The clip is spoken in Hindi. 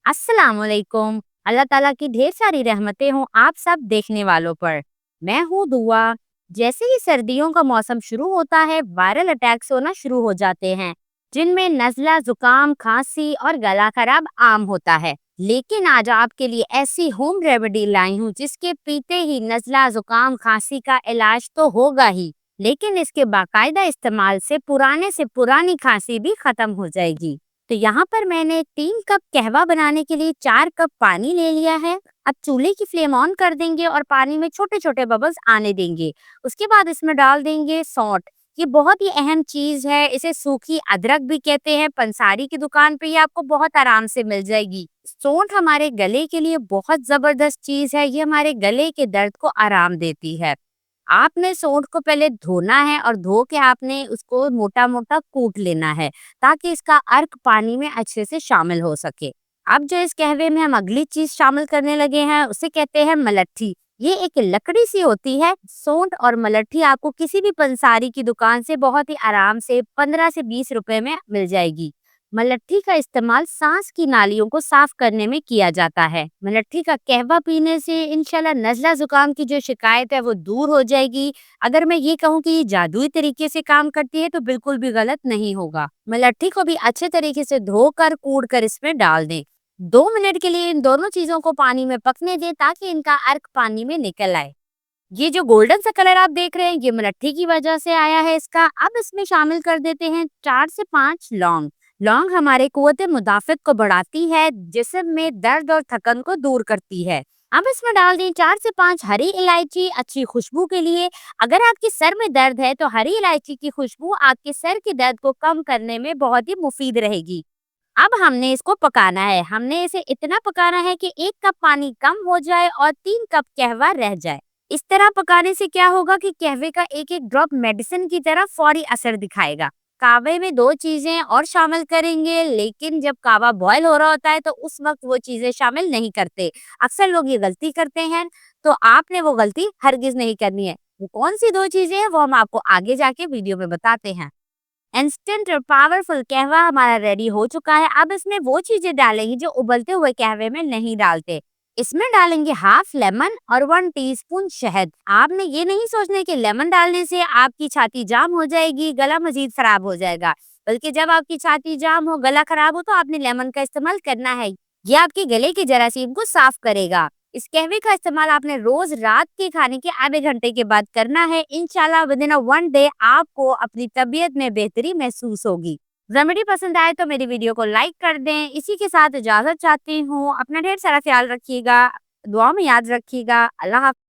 अस्सलाम वालेकुम। अल्लाह ताला की ढेर सारी रहमतें हों आप सब देखने वालों पर। मैं हूँ दुआ। जैसे ही सर्दियों का मौसम शुरू होता है, वायरल अटैक्स होना शुरू हो जाते हैं, जिनमें नज़ला, जुकाम, खांसी और गला खराब आम होता है। लेकिन आज आपके लिए ऐसी होम रेमेडी लाई हूँ जिसके पीते ही नज़ला, जुकाम, खांसी का इलाज तो होगा ही, लेकिन इसके बाकायदा इस्तेमाल से पुरानी खांसी भी खत्म हो जाएगी। तो यहाँ पर मैंने 3 कप कहवा बनाने के लिए 4 कप पानी ले लिया है। अब चूल्हे की फ्लेम ऑन कर देंगे और पानी में छोटे-छोटे बबल्स आने देंगे। उसके बाद इसमें डाल देंगे सौंठ। ये बहुत ही अहम चीज़ है, इसे सूखी अदरक भी कहते हैं। पंसारी की दुकान पे ये आपको बहुत आराम से मिल जाएगी। सौंठ हमारे गले के लिए बहुत ज़बरदस्त चीज़ है, ये हमारे गले के दर्द को आराम देती है। आपने सोंठ को पहले धोना है और धो के आपने उसको मोटा-मोटा कूट लेना है, ताकि इसका अर्क पानी में अच्छे से शामिल हो सके। अब जो इस कहवे में हम अगली चीज़ शामिल करने लगे हैं, उसे कहते हैं मलट्ठी। ये एक लकड़ी सी होती है। सोंठ और मलट्ठी आपको किसी भी पंसारी की दुकान से बहुत ही आराम से 15 से 20 रुपए में मिल जाएगी। मलट्ठी का इस्तेमाल सांस की नालियों को साफ करने में किया जाता है। मलट्ठी का कहवा पीने से इंशाल्लाह नज़ला जुकाम की जो शिकायत है वो दूर हो जाएगी। अगर मैं ये कहूँ कि ये जादुई तरीके से काम करती है तो बिल्कुल भी गलत नहीं होगा। मलट्ठी को भी अच्छे तरीके से धोकर कूट कर इसमें डाल दें। 2 मिनट के लिए इन दोनों चीजों को पानी में पकने दें ताकि इनका अर्क पानी में निकल आए। ये जो गोल्डन सा कलर आप देख रहे हैं, ये मलट्ठी की वजह से आया है इसका। अब इसमें शामिल कर देते हैं 4 से 5 लौंग। लौंग हमारे कुव्वत मुदाफ़त को बढ़ाती है, जिस्म में दर्द और थकन को दूर करती है। अब इसमें डाल दें 4 से 5 हरी इलायची अच्छी खुशबू के लिए। अगर आपके सर में दर्द है तो हरी इलायची की खुशबू आपके सर के दर्द को कम करने में बहुत ही मुफीद रहेगी। अब हमने इसको पकाना है। हमने इसे इतना पकाना है कि 1 कप पानी कम हो जाए और 3 कप कहवा रह जाए। इस तरह पकाने से क्या होगा कि कहवे का एक-एक ड्रॉप मेडिसिन की तरह फौरी असर दिखाएगा। कावे में 2 चीजें और शामिल करेंगे, लेकिन जब कावा बॉयल हो रहा होता है तो उस वक्त वो चीजें शामिल नहीं करते। अक्सर लोग ये गलती करते हैं, तो आपने वो गलती हरगिज नहीं करनी है। वो कौन सी 2 चीजें हैं वो हम आपको आगे जाके वीडियो में बताते हैं। इंस्टेंट और पावरफुल कहवा हमारा रेडी हो चुका है। अब इसमें वो चीजें डालेंगे जो उबलते हुए कहवे में नहीं डालते। इसमें डालेंगे हाफ लेमन और 1 टीस्पून शहद। आपने ये नहीं सोचना कि लेमन डालने से आपकी छाती जाम हो जाएगी, गला मजीद खराब हो जाएगा, बल्कि जब आपकी छाती जाम हो, गला खराब हो तो आपने लेमन का इस्तेमाल करना है। ये आपके गले के जरासीम को साफ करेगा। इस कहवे का इस्तेमाल आपने रोज रात के खाने के आधे घंटे के बाद करना है। इंशाल्लाह विदिन अ 1 डे आपको अपनी तबीयत में बेहतरी महसूस होगी। रेमेडी पसंद आए तो मेरी वीडियो को लाइक कर दें। इसी के साथ इजाजत चाहती हूँ। अपना ढेर सारा ख्याल रखिएगा, दुआ में याद रखिएगा। अल्लाह हाफ़िज़।